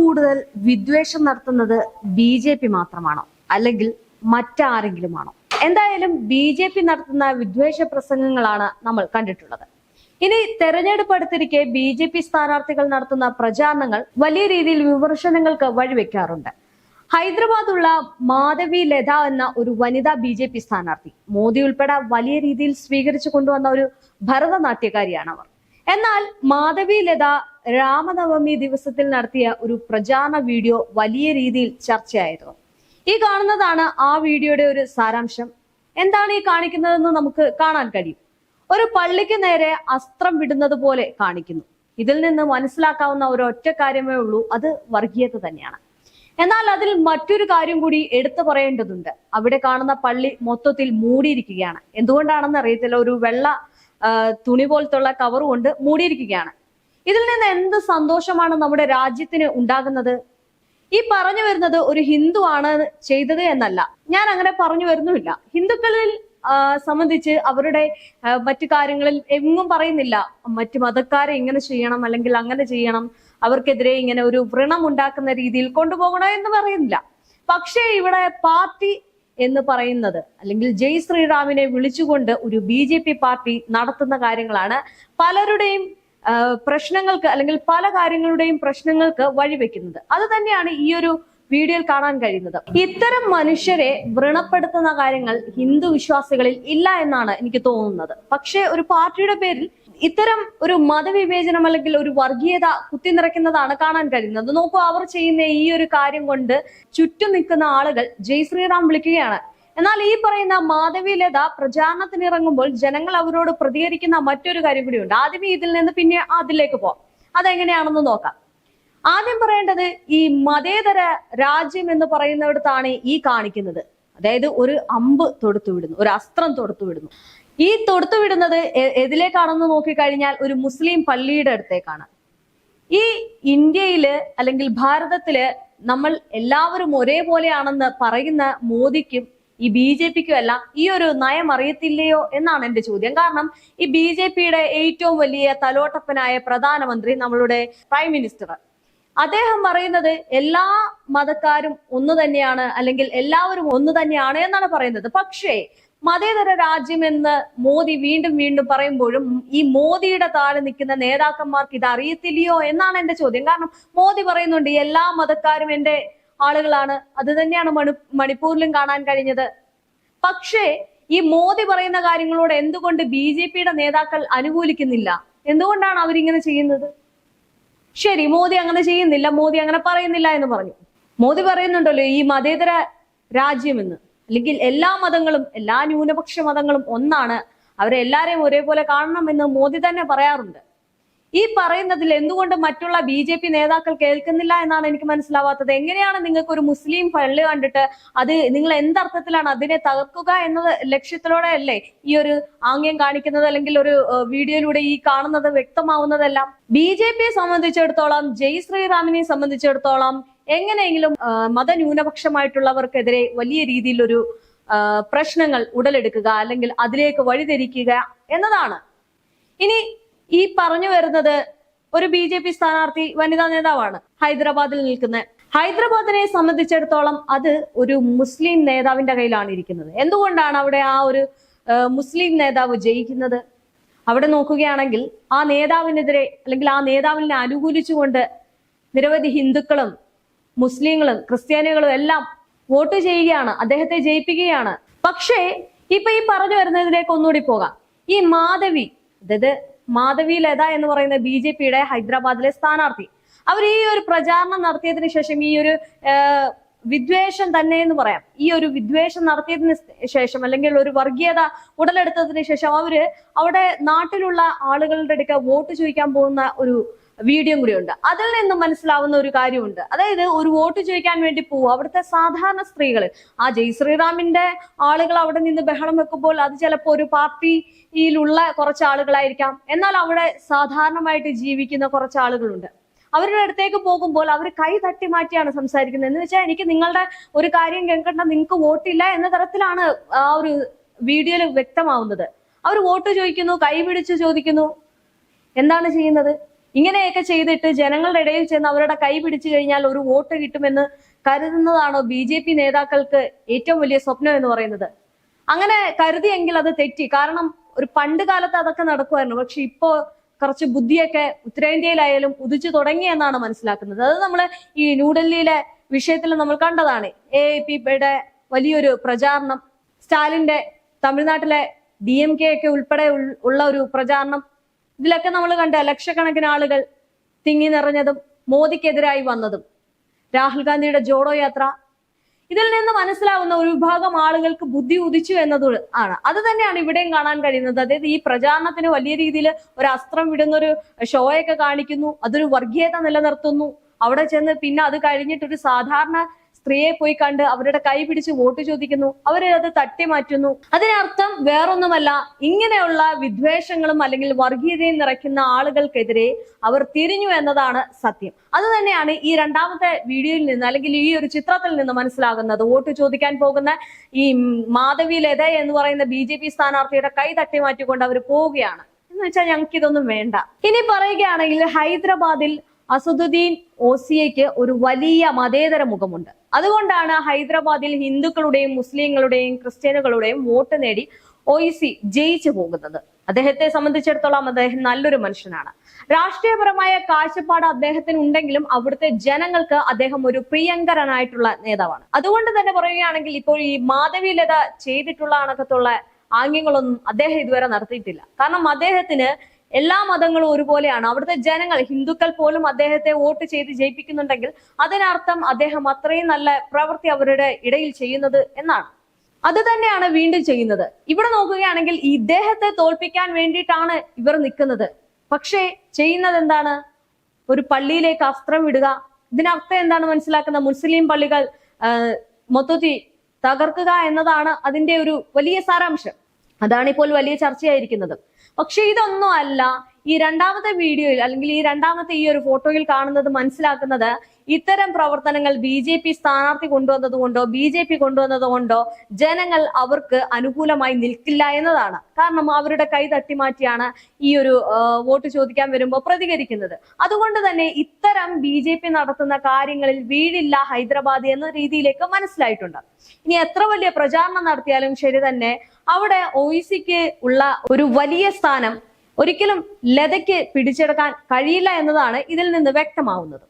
കൂടുതൽ വിദ്വേഷം നടത്തുന്നത് BJP മാത്രമാണോ, അല്ലെങ്കിൽ മറ്റാരെങ്കിലുമാണോ? എന്തായാലും BJP നടത്തുന്ന വിദ്വേഷ പ്രസംഗങ്ങളാണ് നമ്മൾ കണ്ടിട്ടുള്ളത്. ഇനി തെരഞ്ഞെടുപ്പ് അടുത്തിരിക്കെ BJP സ്ഥാനാർത്ഥികൾ നടത്തുന്ന പ്രചാരണങ്ങൾ വലിയ രീതിയിൽ വിമർശനങ്ങൾക്ക് വഴിവെക്കാറുണ്ട്. ഹൈദരാബാദുള്ള മാധവി ലത എന്ന ഒരു വനിതാ BJP സ്ഥാനാർത്ഥി മോദി ഉൾപ്പെടെ വലിയ രീതിയിൽ സ്വീകരിച്ചു കൊണ്ടുവന്ന ഒരു ഭരതനാട്യക്കാരിയാണ് അവർ. എന്നാൽ മാധവി ലത രാമനവമി ദിവസത്തിൽ നടത്തിയ ഒരു പ്രചാരണ വീഡിയോ വലിയ രീതിയിൽ ചർച്ചയായിരുന്നു. ഈ കാണുന്നതാണ് ആ വീഡിയോയുടെ ഒരു സാരാംശം. എന്താണ് ഈ കാണിക്കുന്നതെന്ന് നമുക്ക് കാണാൻ കഴിയും. ഒരു പള്ളിക്ക് നേരെ അസ്ത്രം വിടുന്നത് പോലെ കാണിക്കുന്നു. ഇതിൽ നിന്ന് മനസ്സിലാക്കാവുന്ന ഒരു ഒറ്റ കാര്യമേ ഉള്ളൂ, അത് വർഗീയത തന്നെയാണ്. എന്നാൽ അതിൽ മറ്റൊരു കാര്യം കൂടി എടുത്തു പറയേണ്ടതുണ്ട്. അവിടെ കാണുന്ന പള്ളി മൊത്തത്തിൽ മൂടിയിരിക്കുകയാണ്. എന്തുകൊണ്ടാണെന്ന് അറിയത്തില്ല, ഒരു വെള്ള തുണി പോലത്തുള്ള കവർ കൊണ്ട് മൂടിയിരിക്കുകയാണ്. ഇതിൽ നിന്ന് എന്ത് സന്തോഷമാണ് നമ്മുടെ രാജ്യത്തിന് ഉണ്ടാകുന്നത്? ഈ പറഞ്ഞു വരുന്നത് ഒരു ഹിന്ദു ആണ് ചെയ്തത് എന്നല്ല, ഞാൻ അങ്ങനെ പറഞ്ഞു വരുന്നുമില്ല. ഹിന്ദുക്കളിൽ സംബന്ധിച്ച് അവരുടെ മറ്റു കാര്യങ്ങളിൽ എങ്ങും പറയുന്നില്ല മറ്റു മതക്കാരെ ഇങ്ങനെ ചെയ്യണം അല്ലെങ്കിൽ അങ്ങനെ ചെയ്യണം, അവർക്കെതിരെ ഇങ്ങനെ ഒരു വ്രണം ഉണ്ടാക്കുന്ന രീതിയിൽ കൊണ്ടുപോകണോ എന്ന് പറയുന്നില്ല. പക്ഷേ ഇവിടെ പാർട്ടി എന്ന് പറയുന്നത് അല്ലെങ്കിൽ ജയ് ശ്രീറാമിനെ വിളിച്ചുകൊണ്ട് ഒരു BJP പാർട്ടി നടത്തുന്ന കാര്യങ്ങളാണ് പലരുടെയും പ്രശ്നങ്ങൾക്ക് അല്ലെങ്കിൽ പല കാര്യങ്ങളുടെയും പ്രശ്നങ്ങൾക്ക് വഴിവെക്കുന്നത്. അത് തന്നെയാണ് ഈ ഒരു വീഡിയോയിൽ കാണാൻ കഴിയുന്നത്. ഇത്തരം മനുഷ്യരെ വ്രണപ്പെടുത്തുന്ന കാര്യങ്ങൾ ഹിന്ദു വിശ്വാസികളിൽ ഇല്ല എന്നാണ് എനിക്ക് തോന്നുന്നത്. പക്ഷേ ഒരു പാർട്ടിയുടെ പേരിൽ ഇത്തരം ഒരു മതവിവേചനം അല്ലെങ്കിൽ ഒരു വർഗീയത കുത്തിനിറയ്ക്കുന്നതാണ് കാണാൻ കഴിയുന്നത്. നോക്കൂ, അവർ ചെയ്യുന്ന ഈ ഒരു കാര്യം കൊണ്ട് ചുറ്റും നിൽക്കുന്ന ആളുകൾ ജയ് ശ്രീറാം വിളിക്കുകയാണ്. എന്നാൽ ഈ പറയുന്ന മാധവി ലത പ്രചാരണത്തിന് ഇറങ്ങുമ്പോൾ ജനങ്ങൾ അവരോട് പ്രതികരിക്കുന്ന മറ്റൊരു കാര്യം കൂടിയുണ്ട്. ആദ്യമേ ഇതിൽ നിന്ന് പിന്നെ അതിലേക്ക് പോകാം. അതെങ്ങനെയാണെന്ന് നോക്കാം. ആദ്യം പറയേണ്ടത് ഈ മതേതര രാജ്യം എന്ന് പറയുന്നിടത്താണ് ഈ കാണിക്കുന്നത്. അതായത് ഒരു അമ്പ് തൊടുത്തുവിടുന്നു, ഒരു അസ്ത്രം തൊടുത്തുവിടുന്നു. ഈ തൊടുത്തുവിടുന്നത് എതിലേക്കാണെന്ന് നോക്കിക്കഴിഞ്ഞാൽ ഒരു മുസ്ലിം പള്ളിയുടെ അടുത്തേക്കാണ്. ഈ ഇന്ത്യയില് അല്ലെങ്കിൽ ഭാരതത്തില് നമ്മൾ എല്ലാവരും ഒരേപോലെയാണെന്ന് പറയുന്ന മോദിക്കും ഈ BJPക്കും എല്ലാം ഈ ഒരു നയം അറിയത്തില്ലയോ എന്നാണ് എന്റെ ചോദ്യം. കാരണം ഈ BJPയുടെ ഏറ്റവും വലിയ തലോട്ടപ്പനായ പ്രധാനമന്ത്രി, നമ്മളുടെ പ്രൈം മിനിസ്റ്റർ, അദ്ദേഹം പറയുന്നത് എല്ലാ മതക്കാരും ഒന്ന് തന്നെയാണ് അല്ലെങ്കിൽ എല്ലാവരും ഒന്ന് തന്നെയാണ് എന്നാണ് പറയുന്നത്. പക്ഷേ മതേതര രാജ്യം എന്ന് മോദി വീണ്ടും വീണ്ടും പറയുമ്പോഴും ഈ മോദിയുടെ താഴെ നിൽക്കുന്ന നേതാക്കന്മാർക്ക് ഇത് അറിയത്തില്ലയോ എന്നാണ് എന്റെ ചോദ്യം. കാരണം മോദി പറയുന്നുണ്ട് എല്ലാ മതക്കാരും എന്റെ ആളുകളാണ്. അത് തന്നെയാണ് മണിപ്പൂരിലും കാണാൻ കഴിഞ്ഞത്. പക്ഷേ ഈ മോദി പറയുന്ന കാര്യങ്ങളോട് എന്തുകൊണ്ട് BJPയുടെ നേതാക്കൾ അനുകൂലിക്കുന്നില്ല? എന്തുകൊണ്ടാണ് അവരിങ്ങനെ ചെയ്യുന്നത്? ശരി, മോദി അങ്ങനെ ചെയ്യുന്നില്ല, മോദി അങ്ങനെ പറയുന്നില്ല എന്ന് പറഞ്ഞു. മോദി പറയുന്നുണ്ടല്ലോ ഈ മതേതര രാജ്യമെന്ന്, അല്ലെങ്കിൽ എല്ലാ മതങ്ങളും എല്ലാ ന്യൂനപക്ഷ മതങ്ങളും ഒന്നാണ്, അവരെ എല്ലാരെയും ഒരേപോലെ കാണണമെന്ന് മോദി തന്നെ പറയാറുണ്ട്. ഈ പറയുന്നതിൽ എന്തുകൊണ്ട് മറ്റുള്ള BJP നേതാക്കൾ കേൾക്കുന്നില്ല എന്നാണ് എനിക്ക് മനസ്സിലാവാത്തത്. എങ്ങനെയാണ് നിങ്ങൾക്ക് ഒരു മുസ്ലിം പള്ളി കണ്ടിട്ട് അത് നിങ്ങൾ എന്തർത്ഥത്തിലാണ് അതിനെ തകർക്കുക എന്നത് ലക്ഷ്യത്തിലൂടെ അല്ലേ ഈ ഒരു ആംഗ്യം കാണിക്കുന്നത് അല്ലെങ്കിൽ ഒരു വീഡിയോയിലൂടെ ഈ കാണുന്നത് വ്യക്തമാവുന്നതെല്ലാം? BJPയെ സംബന്ധിച്ചിടത്തോളം, ജയ് ശ്രീറാമിനെ സംബന്ധിച്ചിടത്തോളം എങ്ങനെയെങ്കിലും മതന്യൂനപക്ഷമായിട്ടുള്ളവർക്കെതിരെ വലിയ രീതിയിലൊരു പ്രശ്നങ്ങൾ ഉടലെടുക്കുക അല്ലെങ്കിൽ അതിലേക്ക് വഴിതിരിക്കുക എന്നതാണ്. ഇനി ഈ പറഞ്ഞു വരുന്നത് ഒരു BJP സ്ഥാനാർത്ഥി വനിതാ നേതാവാണ് ഹൈദരാബാദിൽ നിൽക്കുന്നത്. ഹൈദരാബാദിനെ സംബന്ധിച്ചിടത്തോളം അത് ഒരു മുസ്ലിം നേതാവിന്റെ കയ്യിലാണ് ഇരിക്കുന്നത്. എന്തുകൊണ്ടാണ് അവിടെ ആ ഒരു മുസ്ലിം നേതാവ് ജയിക്കുന്നത്? അവിടെ നോക്കുകയാണെങ്കിൽ ആ നേതാവിനെതിരെ അല്ലെങ്കിൽ ആ നേതാവിനെ അനുകൂലിച്ചുകൊണ്ട് നിരവധി ഹിന്ദുക്കളും മുസ്ലിങ്ങളും ക്രിസ്ത്യാനികളും എല്ലാം വോട്ട് ചെയ്യുകയാണ്, അദ്ദേഹത്തെ ജയിപ്പിക്കുകയാണ്. പക്ഷേ ഇപ്പൊ ഈ പറഞ്ഞു വരുന്നതിലേക്ക് ഒന്നുകൂടി പോകാം. ഈ മാധവി, അതായത് മാധവി ലത എന്ന് പറയുന്ന BJPയുടെ ഹൈദരാബാദിലെ സ്ഥാനാർത്ഥി, അവർ ഈ ഒരു പ്രചാരണം നടത്തിയതിനു ശേഷം ഈ ഒരു വിദ്വേഷം തന്നെ എന്ന് പറയാം, ഈ ഒരു വിദ്വേഷം നടത്തിയതിന് ശേഷം അല്ലെങ്കിൽ ഒരു വർഗീയത ഉടലെടുത്തതിന് ശേഷം അവര് അവിടെ നാട്ടിലുള്ള ആളുകളുടെ അടുക്ക വോട്ട് ചോദിക്കാൻ പോകുന്ന ഒരു വീഡിയോ കൂടിയുണ്ട്. അതിൽ നിന്ന് മനസ്സിലാവുന്ന ഒരു കാര്യമുണ്ട്. അതായത് ഒരു വോട്ട് ചോദിക്കാൻ വേണ്ടി പോവും അവിടുത്തെ സാധാരണ സ്ത്രീകൾ, ആ ജയ് ശ്രീറാമിന്റെ ആളുകൾ അവിടെ നിന്ന് ബഹളം വെക്കുമ്പോൾ അത് ചിലപ്പോൾ ഒരു പാർട്ടിയിലുള്ള കുറച്ച് ആളുകളായിരിക്കാം. എന്നാൽ അവിടെ സാധാരണമായിട്ട് ജീവിക്കുന്ന കുറച്ച് ആളുകളുണ്ട്. അവരുടെ അടുത്തേക്ക് പോകുമ്പോൾ അവർ കൈ തട്ടി മാറ്റിയാണ് സംസാരിക്കുന്നത്. എന്ന് വെച്ചാൽ എനിക്ക് നിങ്ങളുടെ ഒരു കാര്യം കേൾക്കേണ്ട, നിങ്ങൾക്ക് വോട്ടില്ല എന്ന തരത്തിലാണ് ആ ഒരു വീഡിയോയിൽ വ്യക്തമാവുന്നത്. അവർ വോട്ട് ചോദിക്കുന്നു, കൈ പിടിച്ച് ചോദിക്കുന്നു. എന്താണ് ചെയ്യുന്നത്? ഇങ്ങനെയൊക്കെ ചെയ്തിട്ട് ജനങ്ങളുടെ ഇടയിൽ ചെന്ന് അവരുടെ കൈ പിടിച്ചു കഴിഞ്ഞാൽ ഒരു വോട്ട് കിട്ടുമെന്ന് കരുതുന്നതാണോ BJP നേതാക്കൾക്ക് ഏറ്റവും വലിയ സ്വപ്നം എന്ന് പറയുന്നത്? അങ്ങനെ കരുതിയെങ്കിൽ അത് തെറ്റി. കാരണം ഒരു പണ്ട് കാലത്ത് അതൊക്കെ നടക്കുമായിരുന്നു. പക്ഷെ ഇപ്പോ കുറച്ച് ബുദ്ധിയൊക്കെ ഉത്തരേന്ത്യയിലായാലും ഉദിച്ചു തുടങ്ങി എന്നാണ് മനസ്സിലാക്കുന്നത്. അത് നമ്മൾ ഈ ന്യൂഡൽഹിയിലെ വിഷയത്തിൽ നമ്മൾ കണ്ടതാണ്. AAPയുടെ വലിയൊരു പ്രചാരണം, സ്റ്റാലിന്റെ തമിഴ്നാട്ടിലെ DMK ഒക്കെ ഉൾപ്പെടെ ഉള്ള ഒരു പ്രചാരണം, ഇതിലൊക്കെ നമ്മൾ കണ്ട ലക്ഷക്കണക്കിന് ആളുകൾ തിങ്ങി നിറഞ്ഞതും മോദിക്കെതിരായി വന്നതും, രാഹുൽ ഗാന്ധിയുടെ ജോഡോ യാത്ര, ഇതിൽ നിന്ന് മനസ്സിലാവുന്ന ഒരു വിഭാഗം ആളുകൾക്ക് ബുദ്ധി ഉദിച്ചു എന്നത് ആണ്. അത് തന്നെയാണ് ഇവിടെയും കാണാൻ കഴിയുന്നത്. അതായത് ഈ പ്രചാരണത്തിന് വലിയ രീതിയിൽ ഒരു അസ്ത്രം വിടുന്ന ഒരു ഷോയൊക്കെ കാണിക്കുന്നു, അതൊരു വർഗീയത നിലനിർത്തുന്നു. അവിടെ ചെന്ന് പിന്നെ അത് കഴിഞ്ഞിട്ട് ഒരു സാധാരണ സ്ത്രീയെ പോയി കണ്ട് അവരുടെ കൈ പിടിച്ച് വോട്ട് ചോദിക്കുന്നു, അവരെ അത് തട്ടിമാറ്റുന്നു. അതിനർത്ഥം വേറൊന്നുമല്ല, ഇങ്ങനെയുള്ള വിദ്വേഷങ്ങളും അല്ലെങ്കിൽ വർഗീയതയും നിറയ്ക്കുന്ന ആളുകൾക്കെതിരെ അവർ തിരിഞ്ഞു എന്നതാണ് സത്യം. അത് തന്നെയാണ് ഈ രണ്ടാമത്തെ വീഡിയോയിൽ നിന്ന് അല്ലെങ്കിൽ ഈ ഒരു ചിത്രത്തിൽ നിന്ന് മനസ്സിലാകുന്നത്. വോട്ട് ചോദിക്കാൻ പോകുന്ന ഈ മാധവി ലത എന്ന് പറയുന്ന BJP സ്ഥാനാർത്ഥിയുടെ കൈ തട്ടിമാറ്റിക്കൊണ്ട് അവർ പോവുകയാണ്. എന്ന് വെച്ചാൽ ഞങ്ങൾക്ക് ഇതൊന്നും വേണ്ട. ഇനി പറയുകയാണെങ്കിൽ ഹൈദരാബാദിൽ അസദുദ്ദീൻ ഓസിയയ്ക്ക് ഒരു വലിയ മതേതര മുഖമുണ്ട്. അതുകൊണ്ടാണ് ഹൈദരാബാദിൽ ഹിന്ദുക്കളുടെയും മുസ്ലിങ്ങളുടെയും ക്രിസ്ത്യാനികളുടെയും വോട്ട് നേടി OIC ജയിച്ചു പോകുന്നത്. അദ്ദേഹത്തെ സംബന്ധിച്ചിടത്തോളം അദ്ദേഹം നല്ലൊരു മനുഷ്യനാണ്. രാഷ്ട്രീയപരമായ കാഴ്ചപ്പാട് അദ്ദേഹത്തിന് ഉണ്ടെങ്കിലും അവിടുത്തെ ജനങ്ങൾക്ക് അദ്ദേഹം ഒരു പ്രിയങ്കരനായിട്ടുള്ള നേതാവാണ്. അതുകൊണ്ട് തന്നെ പറയുകയാണെങ്കിൽ ഇപ്പോൾ ഈ മാധവി ലത ചെയ്തിട്ടുള്ള കണക്കത്തുള്ള ആംഗ്യങ്ങളൊന്നും അദ്ദേഹം ഇതുവരെ നടത്തിയിട്ടില്ല. കാരണം അദ്ദേഹത്തിന് എല്ലാ മതങ്ങളും ഒരുപോലെയാണ്. അവിടുത്തെ ജനങ്ങൾ, ഹിന്ദുക്കൾ പോലും അദ്ദേഹത്തെ വോട്ട് ചെയ്ത് ജയിപ്പിക്കുന്നുണ്ടെങ്കിൽ അതിനർത്ഥം അദ്ദേഹം അത്രയും നല്ല പ്രവൃത്തി അവരുടെ ഇടയിൽ ചെയ്യുന്നത് എന്നാണ്. അത് തന്നെയാണ് വീണ്ടും ചെയ്യുന്നത്. ഇവിടെ നോക്കുകയാണെങ്കിൽ ഇദ്ദേഹത്തെ തോൽപ്പിക്കാൻ വേണ്ടിയിട്ടാണ് ഇവർ നിൽക്കുന്നത്. പക്ഷേ ചെയ്യുന്നത് എന്താണ്? ഒരു പള്ളിയിലേക്ക് അസ്ത്രം വിടുക. ഇതിനർത്ഥം എന്താണ് മനസ്സിലാക്കുന്നത്? മുസ്ലിം പള്ളികൾ മൊത്തത്തിൽ തകർക്കുക എന്നതാണ് അതിന്റെ ഒരു വലിയ സാരാംശം. അതാണ് ഇപ്പോൾ വലിയ ചർച്ചയായിരിക്കുന്നത്. പക്ഷെ ഇതൊന്നും അല്ല ഈ രണ്ടാമത്തെ വീഡിയോയിൽ അല്ലെങ്കിൽ ഈ രണ്ടാമത്തെ ഈ ഒരു ഫോട്ടോയിൽ കാണുന്നത്. മനസ്സിലാക്കുന്നത് ഇത്തരം പ്രവർത്തനങ്ങൾ BJP സ്ഥാനാർത്ഥി കൊണ്ടുവന്നത് കൊണ്ടോ BJP കൊണ്ടുവന്നത് കൊണ്ടോ ജനങ്ങൾ അവർക്ക് അനുകൂലമായി നിൽക്കില്ല എന്നതാണ്. കാരണം അവരുടെ കൈ തട്ടിമാറ്റിയാണ് ഈ ഒരു വോട്ട് ചോദിക്കാൻ വരുമ്പോൾ പ്രതികരിക്കുന്നത്. അതുകൊണ്ട് തന്നെ ഇത്തരം BJP നടത്തുന്ന കാര്യങ്ങളിൽ വീഴില്ല ഹൈദരാബാദ് എന്ന രീതിയിലേക്ക് മനസ്സിലായിട്ടുണ്ട്. ഇനി എത്ര വലിയ പ്രചാരണം നടത്തിയാലും ശരി തന്നെ അവിടെ OICക്ക് ഉള്ള ഒരു വലിയ സ്ഥാനം ഒരിക്കലും ലതയ്ക്ക് പിടിച്ചെടുക്കാൻ കഴിയില്ല എന്നതാണ് ഇതിൽ നിന്ന് വ്യക്തമാവുന്നത്.